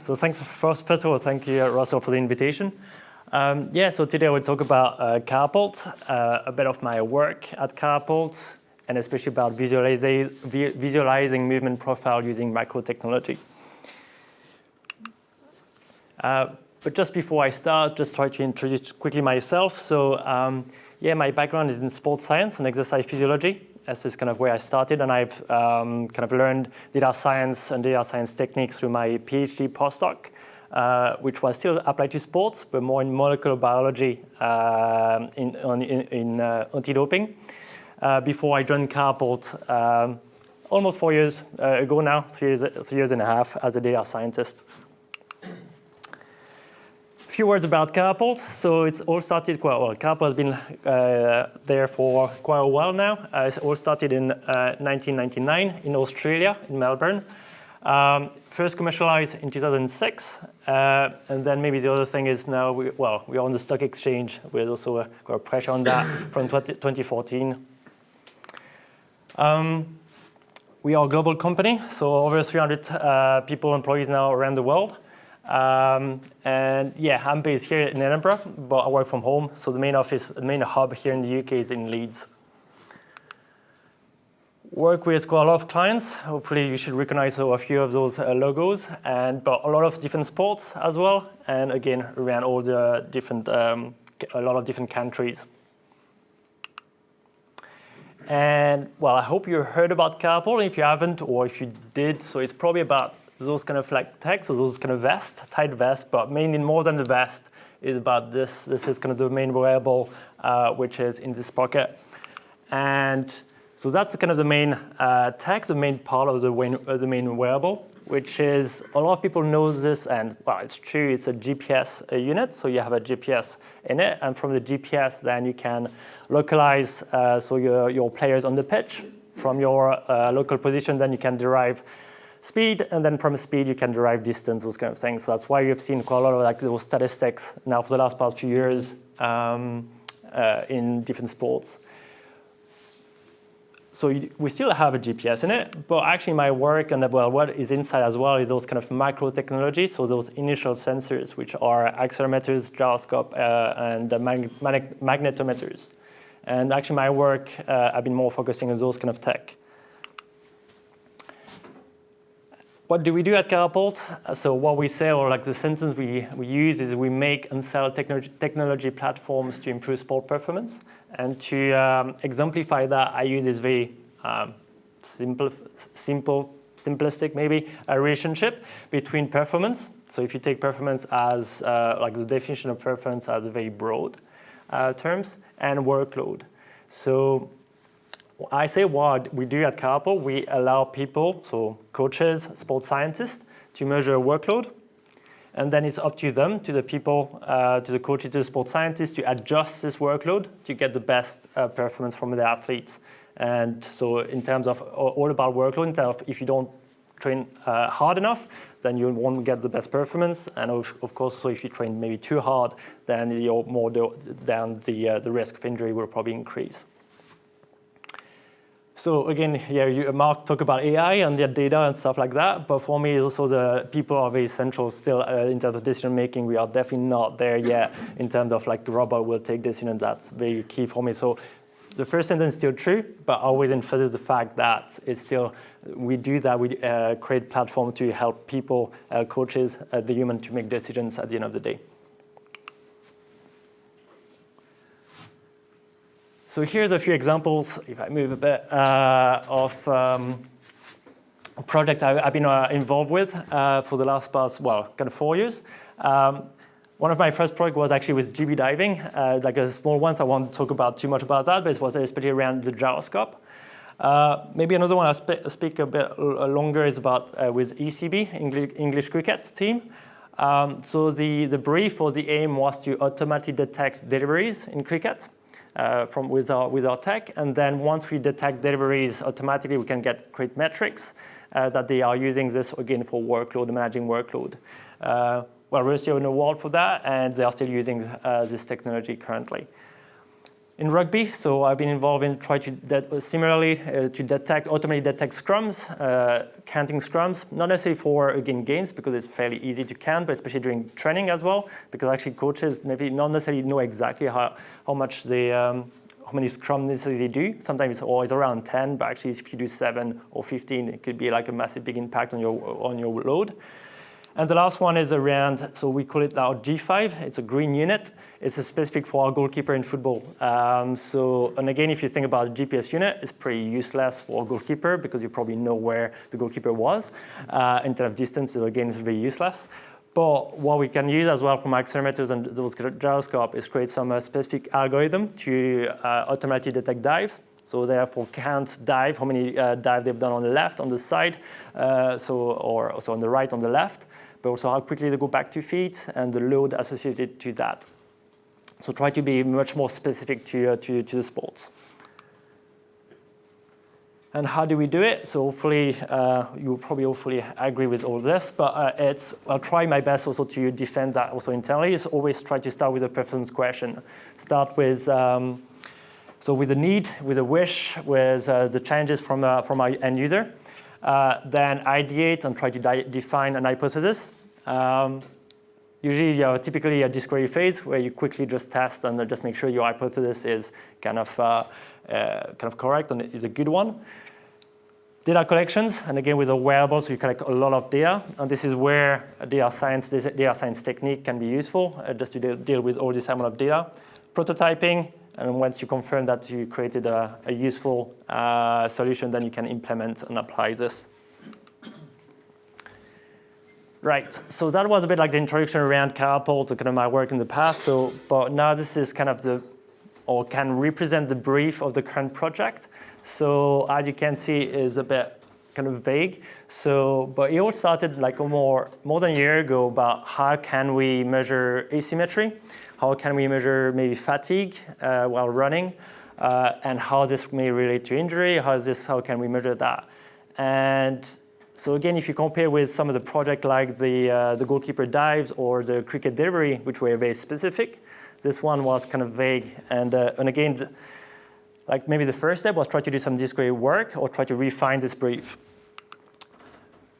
So first of all, thank you, Russell, for the invitation. So today I will talk about Catapult, a bit of my work at Catapult, and especially about visualizing movement profile using microtechnology. But just before I start, just try to introduce quickly myself. So my background is in sports science and exercise physiology. This is kind of where I started, and I've kind of learned data science and data science techniques through my PhD postdoc, which was still applied to sports, but more in molecular biology in anti-doping. Before I joined Catapult almost 4 years ago now, 3 years and a half as a data scientist. A few words about Catapult. So it's all started quite well. Catapult has been there for quite a while now. It all started in 1999 in Australia, in Melbourne. First commercialized in 2006. And then maybe the other thing is now, we're on the stock exchange. We also got a pressure on that from 2014. We are a global company, so over 300 people, employees now around the world. I'm based here in Edinburgh, but I work from home. So the main hub here in the UK is in Leeds. Work with quite a lot of clients. Hopefully you should recognize a few of those logos, but a lot of different sports as well. And again, around all the different, a lot of different countries. And I hope you heard about Catapult. If you haven't, or if you did, so it's probably about those kind of like tech, so those kind of tight vest, but mainly more than the vest is about this. This is kind of the main wearable, which is in this pocket. And so that's kind of the main tech, the main part of the main wearable, which is, a lot of people know this, and it's true, it's a GPS unit, so you have a GPS in it, and from the GPS then you can localize so your players on the pitch. From your local position, then you can derive speed, and then from speed you can derive distance, those kind of things. So that's why you've seen quite a lot of like those statistics now for the past few years in different sports. So we still have a GPS in it, but actually my work and what is inside as well is those kind of micro technologies, so those initial sensors, which are accelerometers, gyroscope, and magnetometers. And actually my work, I've been more focusing on those kind of tech. What do we do at Catapult? So what we say, or like the sentence we use, is we make and sell technology platforms to improve sport performance. And to exemplify that, I use this very simplistic maybe relationship between performance. So if you take performance as like the definition of performance as a very broad terms, and workload. So I say what we do at Catapult, we allow people, so coaches, sports scientists, to measure workload. And then it's up to them, to the people, to the coaches, to the sports scientists, to adjust this workload to get the best performance from the athletes. And so in terms of all about workload, in terms of if you don't train hard enough, then you won't get the best performance. And of course, so if you train maybe too hard, then the risk of injury will probably increase. So again, Mark talked about AI and their data and stuff like that, but for me, also the people are very central still in terms of decision making. We are definitely not there yet in terms of like robot will take decisions. That's very key for me. So the first sentence is still true, but I always emphasize the fact that it's still, we do that, we create platform to help people, coaches, the human to make decisions at the end of the day. So here's a few examples, if I move a bit, of a project I've been involved with for the last 4 years. One of my first projects was actually with GB diving, like a small one, so I won't talk about too much about that, but it was especially around the gyroscope. Maybe another one I'll speak a bit longer is about with ECB, English cricket team. So the brief or the aim was to automatically detect deliveries in cricket. With our tech, and then once we detect deliveries automatically, we can get great metrics that they are using this again for workload, managing workload. We received an award for that, and they are still using this technology currently. in rugby. So I've been involved in trying to similarly to automatically detect scrums, counting scrums, not necessarily for again games because it's fairly easy to count, but especially during training as well, because actually coaches maybe not necessarily know exactly how much they how many scrum necessarily do. Sometimes it's always around 10, but actually if you do 7 or 15, it could be like a massive big impact on your load. And the last one is around, so we call it our G5. It's a green unit. It's a specific for our goalkeeper in football. And again, if you think about a GPS unit, it's pretty useless for a goalkeeper because you probably know where the goalkeeper was. In terms of distance, so again, it's very useless. But what we can use as well from accelerometers and those gyroscopes is create some specific algorithm to automatically detect dives. So therefore count dive, how many dives they've done on the left, on the side, or also on the right, on the left, but also how quickly they go back to feet and the load associated to that. So try to be much more specific to the sports. And how do we do it? So hopefully you will probably hopefully agree with all this, but I'll try my best also to defend that also internally. Is always try to start with a performance question. Start with so with a need, with a wish, with the challenges from our end user. Then ideate and try to define an hypothesis. Usually you have typically a discovery phase where you quickly just test and just make sure your hypothesis is kind of correct and is a good one. Data collections, and again with a wearable, so you collect a lot of data, and this is where data science technique can be useful, just to deal with all this amount of data. Prototyping, and once you confirm that you created a useful solution, then you can implement and apply this. Right, so that was a bit like the introduction around Catapult, kind of my work in the past. But now this is kind of can represent the brief of the current project. So as you can see, is a bit kind of vague. But it all started like more than a year ago about how can we measure asymmetry, how can we measure maybe fatigue while running, and how this may relate to injury, how can we measure that. And so again, if you compare with some of the projects like the goalkeeper dives or the cricket delivery, which were very specific, this one was kind of vague. And again, like maybe the first step was try to do some discovery work or try to refine this brief.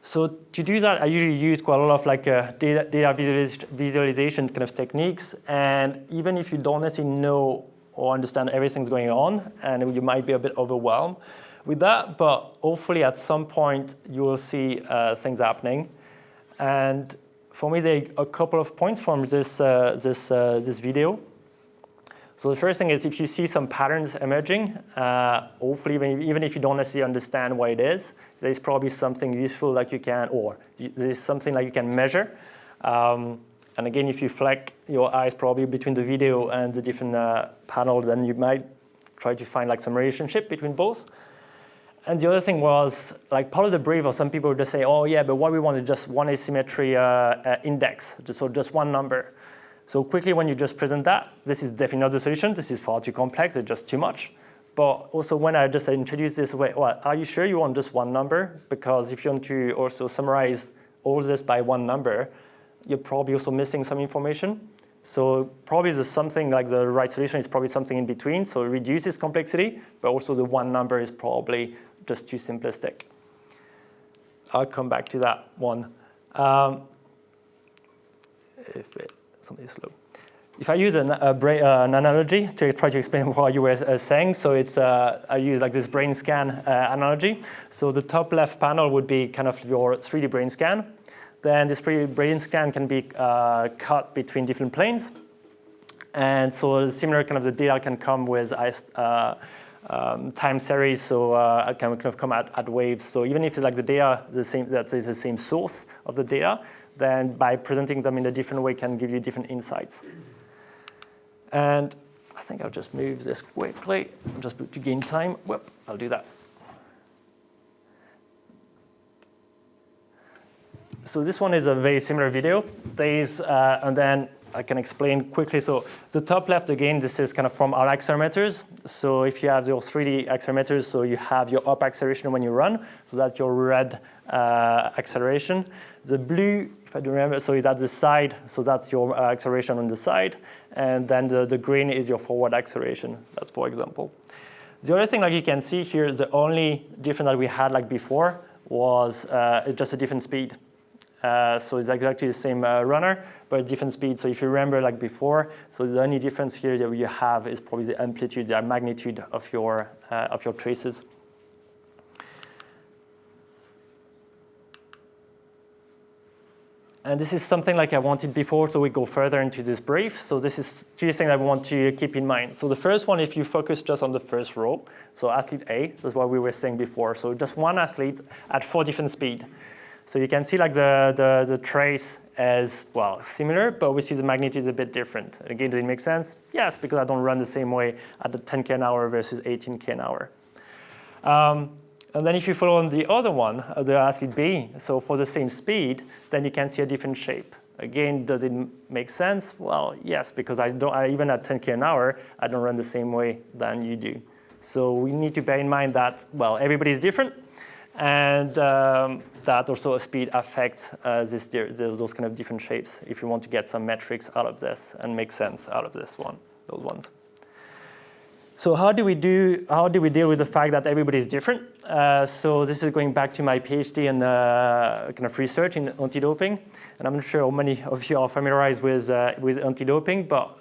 So to do that, I usually use quite a lot of like data visualization kind of techniques. And even if you don't necessarily know or understand everything's going on, and you might be a bit overwhelmed with that, but hopefully at some point you will see things happening. And for me, there are a couple of points from this video. So the first thing is if you see some patterns emerging, hopefully even if you don't necessarily understand what it is, there's probably something useful that you can, or there's something that you can measure. And again, if you flick your eyes probably between the video and the different panels, then you might try to find like some relationship between both. And the other thing was, like part of the brief, or some people would just say, oh yeah, but what we want is just one asymmetry index, so just one number. So quickly when you just present that, this is definitely not the solution. This is far too complex, it's just too much. But also when I just introduce this, well, are you sure you want just one number? Because if you want to also summarize all this by one number, you're probably also missing some information. So probably there's something like the right solution is probably something in between. So it reduces complexity, but also the one number is probably just too simplistic. I'll come back to that one. Something slow. If I use an analogy to try to explain what you were saying, so it's I use like this brain scan analogy. So the top left panel would be kind of your 3D brain scan. Then this 3D brain scan can be cut between different planes. And so similar kind of the data can come with time series, so it can kind of come at waves. So even if like the data that is the same source of the data, then by presenting them in a different way can give you different insights. And I think I'll just move this quickly, just to gain time. Whoop, I'll do that. So this one is a very similar video. And then I can explain quickly. So the top left, again, this is kind of from our accelerometers. So if you have your 3D accelerometers, so you have your up acceleration when you run, so that's your red acceleration. The blue if I do remember, so it's at the side, so that's your acceleration on the side, and then the green is your forward acceleration, that's for example. The other thing like you can see here is the only difference that we had like before was just a different speed. So it's exactly the same runner, but a different speed. So if you remember like before, so the only difference here that you have is probably the amplitude, the magnitude of your traces. And this is something like I wanted before, so we go further into this brief. So this is two things I want to keep in mind. So the first one, if you focus just on the first row, so athlete A, that's what we were saying before. So just one athlete at 4 different speeds. So you can see like the trace as, well, similar, but we see the magnitude is a bit different. Again, does it make sense? Yes, because I don't run the same way at the 10K an hour versus 18K an hour. And then if you follow on the other one, the athlete B, so for the same speed, then you can see a different shape. Again, does it make sense? Well, yes, because even at 10K an hour, I don't run the same way than you do. So we need to bear in mind that, well, everybody's different, and that also a speed affects those kind of different shapes if you want to get some metrics out of this and make sense out of those ones. So how do we deal with the fact that everybody is different? So this is going back to my PhD and kind of research in anti-doping, and I'm not sure how many of you are familiarized with anti-doping, but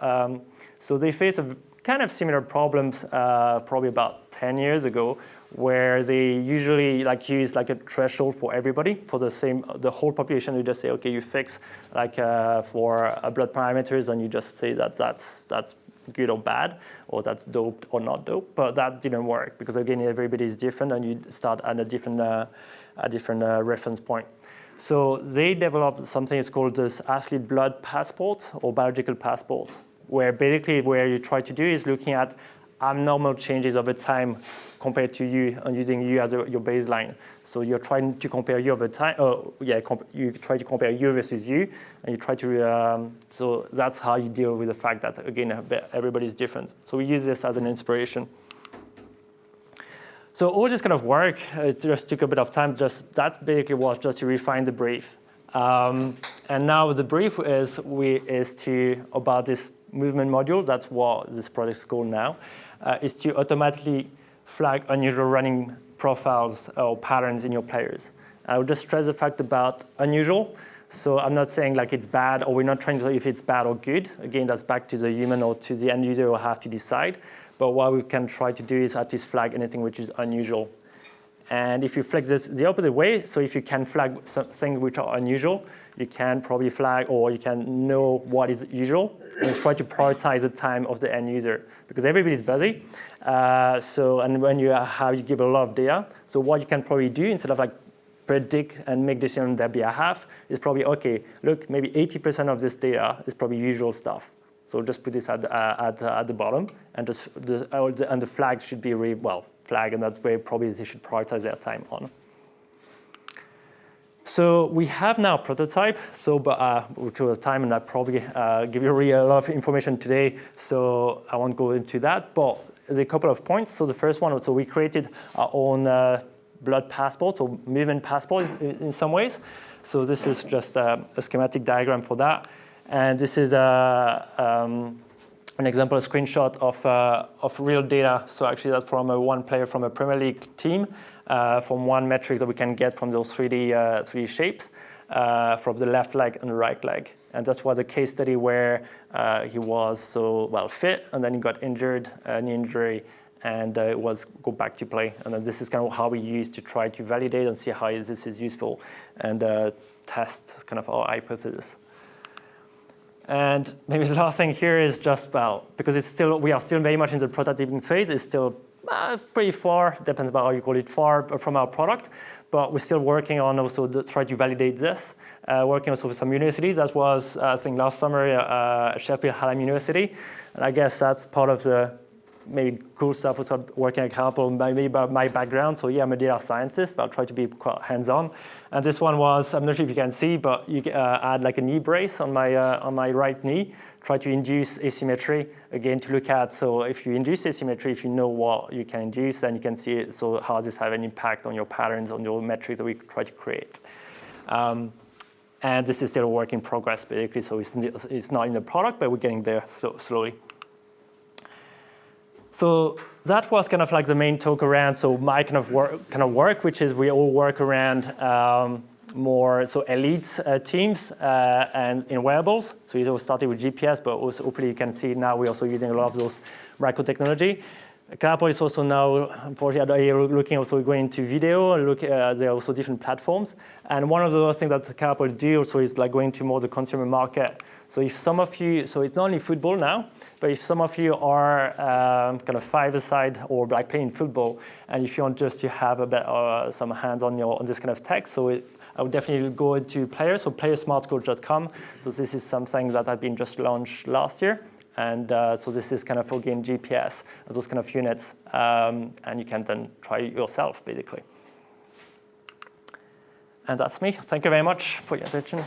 so they face a kind of similar problems probably about 10 years ago, where they usually use a threshold for everybody for the whole population. You just say, okay, you fix for blood parameters, and you just say that's good or bad, or that's doped or not doped. But that didn't work because again, everybody is different, and you start at a different reference point. So they developed something that's called this athlete blood passport or biological passport, where basically what you try to do is looking at abnormal changes over time compared to you and using you as your baseline. So you're trying to compare you over time. You try to compare you versus you, and you try to. So that's how you deal with the fact that again everybody's different. So we use this as an inspiration. So all this kind of work, it just took a bit of time. That basically was just to refine the brief. And now the brief is about this movement module. That's what this project is called now. Is to automatically flag unusual running profiles or patterns in your players. I would just stress the fact about unusual. So I'm not saying like it's bad, or we're not trying to say if it's bad or good. Again, that's back to the human or to the end user who have to decide. But what we can try to do is at least flag anything which is unusual. And if you flag this the opposite way, so if you can flag things which are unusual, you can probably flag, or you can know what is usual, and try to prioritize the time of the end user, because everybody's busy. And when you give a lot of data, so what you can probably do instead of predict and make decisions on their behalf is probably, okay, look, maybe 80% of this data is probably usual stuff. So just put this at the bottom, and the flag should be flag, and that's where probably they should prioritize their time on. So we have now a prototype, but we're time, and I probably give you a lot of information today, so I won't go into that, but there's a couple of points. So the first one, so we created our own blood passport, or movement passport in some ways. So this is just a schematic diagram for that. And this is an example, a screenshot of real data. So actually that's from one player from a Premier League team, from one metric that we can get from those 3D shapes, from the left leg and the right leg. And that's was a case study where he was so fit, and then he got injured, knee injury, and go back to play. And then this is kind of how we use to try to validate and see how this is useful, and test kind of our hypothesis. And maybe the last thing here is just, because we are still very much in the prototyping phase, it's still pretty far, depends about how you call it, far from our product, but we're still working on also try to validate this, working also with some universities. That was, I think last summer, Sheffield Hallam University, and I guess that's part of the maybe cool stuff with working at Catapult, maybe about my background. So yeah, I'm a data scientist, but I'll try to be quite hands-on. And this one was, I'm not sure if you can see, but you add a knee brace on my right knee, try to induce asymmetry, again, to look at, so if you induce asymmetry, if you know what you can induce, then you can see it, so how does this have an impact on your patterns, on your metrics that we try to create. And this is still a work in progress, basically, so it's not in the product, but we're getting there slowly. So that was kind of like the main talk around, so my kind of work, which is we all work around more elite teams and in wearables. So it all started with GPS, but also hopefully you can see now we're also using a lot of those micro technology. Catapult is also now, unfortunately, looking also going into video. There are also different platforms. And one of the things that Catapult do also is like going to more the consumer market. So if some of you, so it's not only football now, but if some of you are kind of five-a-side or like playing football, and if you want just to have a bit some hands on this kind of tech, so I would definitely go into Player, so playersmartcoach.com. So this is something that had been just launched last year. And so this is kind of for again GPS, those kind of units, and you can then try it yourself, basically. And that's me. Thank you very much for your attention.